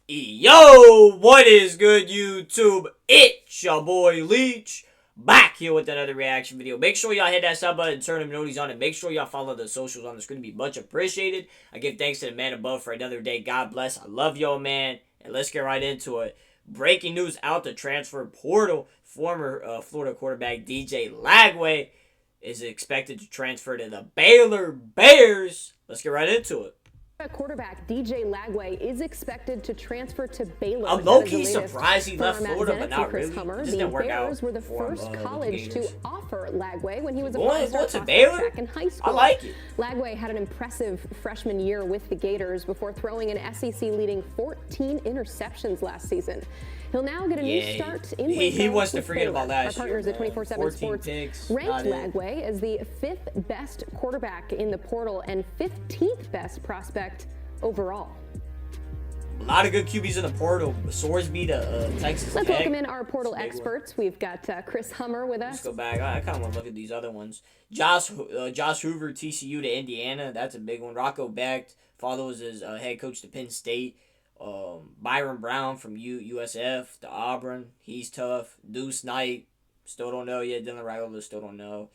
Yo, what is good, YouTube? It's your boy Leach, back here with another reaction video. Make sure y'all hit that sub button, turn them notifications on, and make sure y'all follow the socials on the screen. Be much appreciated. I give thanks to the man above for another day. God bless. I love y'all, man. And let's get right into it. Breaking news out the transfer portal. Former Florida quarterback DJ Lagway is expected to transfer to the Baylor Bears. Let's get right into it. Quarterback DJ Lagway is expected to transfer to Baylor. I'm low-key surprised he left Florida, but not really. The Bears were the first college to offer Lagway when he was a five-star Baylor back in high school. I like it. Lagway had an impressive freshman year with the Gators before throwing an SEC-leading 14 interceptions last season. He'll now get a new start in he wants to forget about last year. Our partners at 24/7 Sports ranked Lagway as the 5th best quarterback in the portal and 15th best prospect overall. A lot of good QBs in the portal. Sorsby to Texas Let's Tech. welcome in our portal experts. We've got Chris Hummer with us. Let's go back. I kind of want to look at these other ones. Josh Hoover, TCU to Indiana. That's a big one. Rocco Becht follows as head coach to Penn State. Byron Brown from USF to Auburn. He's tough. Deuce Knight, still don't know yet. Dylan Raiola, still don't know.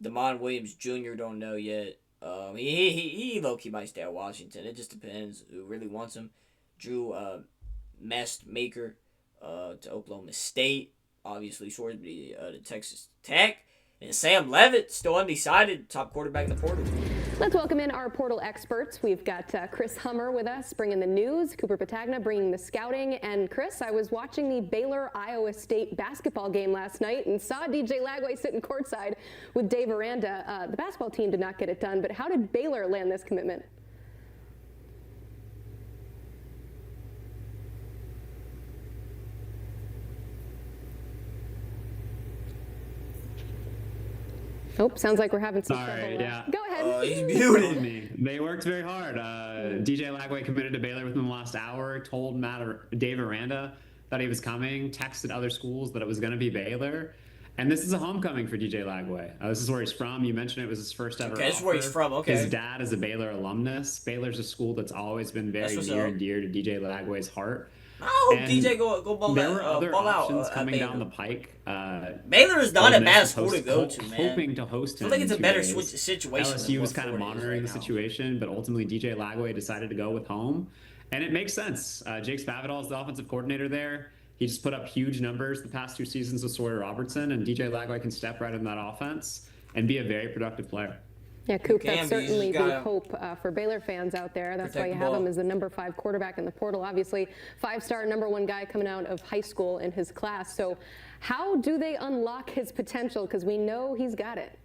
Damon Williams Jr. don't know yet. He low-key might stay at Washington. It just depends who really wants him. Drew Mestmaker to Oklahoma State. Obviously, Sorsby to Texas Tech. And Sam Levitt, still undecided, top quarterback in the portal. Let's welcome in our portal experts. We've got Chris Hummer with us, bringing the news. Cooper Patagna bringing the scouting. And Chris, I was watching the Baylor-Iowa State basketball game last night and saw DJ Lagway sitting courtside with Dave Aranda. The basketball team did not get it done, but how did Baylor land this commitment? Oh, sounds like we're having some trouble. Yeah. Go ahead. He's muted. They worked very hard. DJ Lagway committed to Baylor within the last hour, told Dave Aranda that he was coming, texted other schools that it was going to be Baylor. And this is a homecoming for DJ Lagway. This is where he's from. You mentioned it was his first ever offer. This is where he's from, okay. His dad is a Baylor alumnus. Baylor's a school that's always been very near and dear to DJ Lagway's heart. I hope DJ go ball out. There were other options out, coming down the pike. Baylor is not a bad school to go to, man. Hoping to host him. I think it's a better situation. LSU was kind of monitoring the situation, but ultimately DJ Lagway decided to go with home. And it makes sense. Jake Spavital is the offensive coordinator there. He just put up huge numbers the past 2 seasons with Sawyer Robertson, and DJ Lagway can step right in that offense and be a very productive player. Yeah, Coop, that's certainly the hope for Baylor fans out there. That's why you have him as the number 5 quarterback in the portal. Obviously, 5-star number 1 guy coming out of high school in his class. So how do they unlock his potential? Because we know he's got it.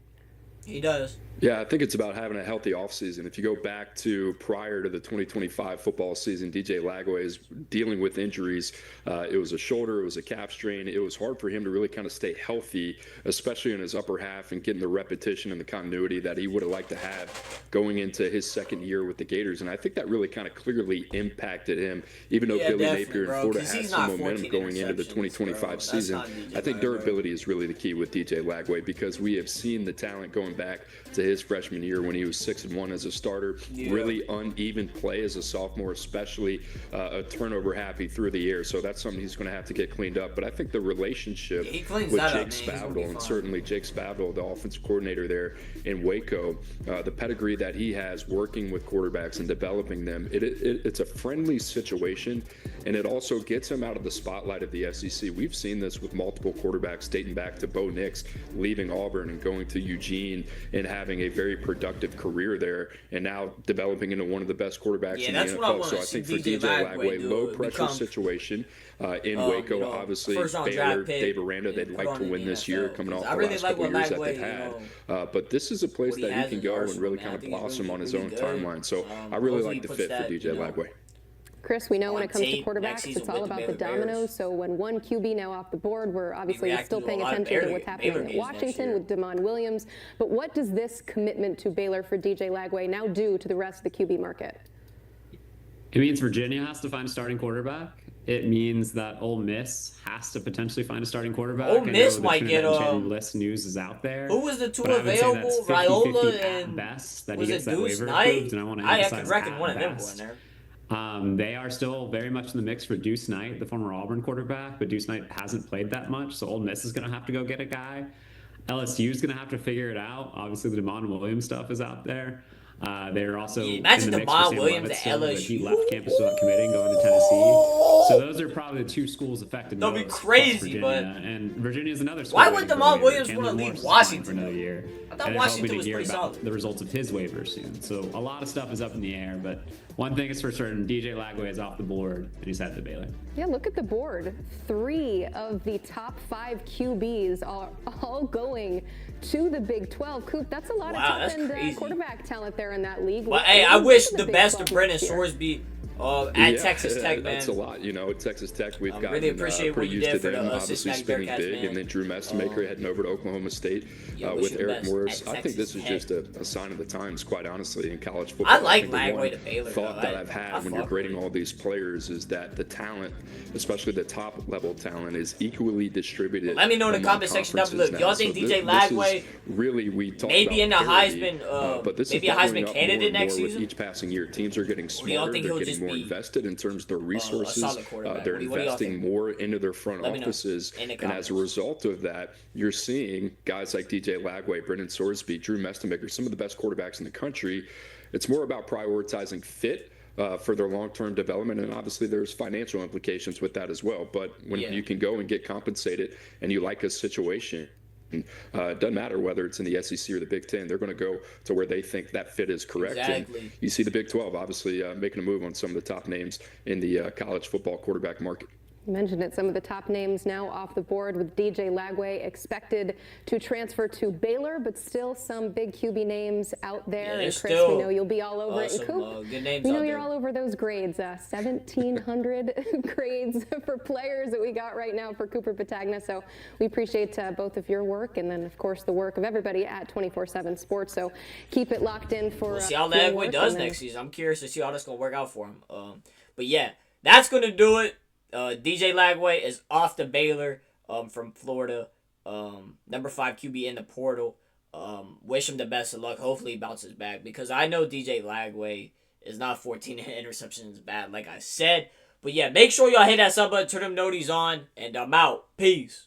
He does. Yeah, I think it's about having a healthy offseason. If you go back to prior to the 2025 football season, DJ Lagway is dealing with injuries. It was a shoulder, it was a calf strain. It was hard for him to really kind of stay healthy, especially in his upper half and getting the repetition and the continuity that he would have liked to have going into his second year with the Gators. And I think that really kind of clearly impacted him, even though Billy Napier in Florida has some momentum going into the 2025 season. I think durability is really the key with DJ Lagway because we have seen the talent going back to his freshman year when he was 6-1 as a starter. Really uneven play as a sophomore, especially a turnover happy through the air. So that's something he's going to have to get cleaned up. But I think the relationship with Jake Spavital, and certainly Jake Spavital, the offensive coordinator there in Waco, the pedigree that he has working with quarterbacks and developing them, it's a friendly situation, and it also gets him out of the spotlight of the SEC. We've seen this with multiple quarterbacks dating back to Bo Nix leaving Auburn and going to Eugene and having a very productive career there, and now developing into one of the best quarterbacks in the NFL. So I think for DJ Lagway, low pressure situation in Waco, obviously Baylor, Dave Aranda, they'd like to win this year, coming off the last couple of years that they've had. But this is a place that he can go and really kind of blossom on his own timeline. So I really like the fit for DJ Lagway. Chris, we know when it comes to quarterbacks, it's all about the dominoes. So when one QB now off the board, we're obviously still paying attention to what's happening at Washington with Damon Williams. But what does this commitment to Baylor for DJ Lagway now do to the rest of the QB market? It means Virginia has to find a starting quarterback. It means that Ole Miss has to potentially find a starting quarterback. Ole Miss might get list news is out there. Who was the 2 available? Raiola and best that was he gets it that Deuce waiver Knight? approved, and I want to I emphasize reckon one of them best. going there. They are still very much in the mix for Deuce Knight, the former Auburn quarterback, but Deuce Knight hasn't played that much, so Ole Miss is going to have to go get a guy. LSU is going to have to figure it out. Obviously, the Damon Williams stuff is out there. They're also Yeah, in imagine the mix for Damon Sam Williams Levitt at still, but he LSU. left campus without committing, going to Tennessee. So those are probably the two schools affected That'd be most. crazy, plus but Virginia, and Virginia is another school. why would waiting for a Damon waiver. Williams Chandler want to Morris leave is applying Washington? for another year. I thought And Washington hoping was to hear pretty about solid. the results of his waiver soon. So a lot of stuff is up in the air, but one thing is for certain: DJ Lagway is off the board, and he's headed to Baylor. Yeah, look at the board. 3 of the top 5 QBs are all going to the Big 12. Coop, that's a lot Wow, of that's top-end crazy. quarterback talent there in that league. But hey, I We'll wish get to the Big best of 12 Brennan next year. Sorsby at Texas Tech, man. That's a lot. At Texas Tech, we've gotten really appreciate what pretty you used did to for them the obviously Cincinnati spinning Bearcats, big, man. and then Drew Messmaker heading over to Oklahoma State Yeah, wish with you the Eric best Morris. at I think this Texas is Tech. just a sign of the times, quite honestly, in college football. I like think the Lagway one to Baylor, thought though. that I I've had when fuck you're grading with all these players is that the talent, especially the top level talent, is equally distributed. Let me know in the among comment section down below. conferences Y'all now. think So DJ this is Lagway really, we talk maybe about in the parity, Heisman, but this maybe is a bubbling Heisman up candidate more and next more season? with each passing year. Teams are getting do y'all smarter. think They're he'll getting just more be, invested in terms of their resources. solid quarterback? They're What do y'all investing think? more into their front Let me know offices, in the and as a comments. result of that, you're seeing guys like DJ Lagway, Brendan Sorsby, Drew Messmaker, some of the best quarterbacks in the country. It's more about prioritizing fit for their long-term development, and obviously there's financial implications with that as well. But when you can go and get compensated and you like a situation, it doesn't matter whether it's in the SEC or the Big Ten. They're going to go to where they think that fit is correct. Exactly. And you see the Big 12 obviously making a move on some of the top names in the college football quarterback market. You mentioned it, some of the top names now off the board, with DJ Lagway expected to transfer to Baylor, but still some big QB names out there. Yeah, And there's Chris, still, we know you'll be all over it. And some, Coop, good names we know out you're there. all over those grades. 1,700 grades for players that we got right now for Cooper Patagna. So we appreciate both of your work, and then, of course, the work of everybody at 24/7 Sports. So keep it locked in for We'll see how your Lagway work, does and then- next season. I'm curious to see how that's going to work out for him. But yeah, that's going to do it. DJ Lagway is off to Baylor from Florida. Number 5 QB in the portal. Wish him the best of luck. Hopefully he bounces back, because I know DJ Lagway is not 14 interceptions bad, like I said. But yeah, make sure y'all hit that sub button, turn them noties on, and I'm out. Peace.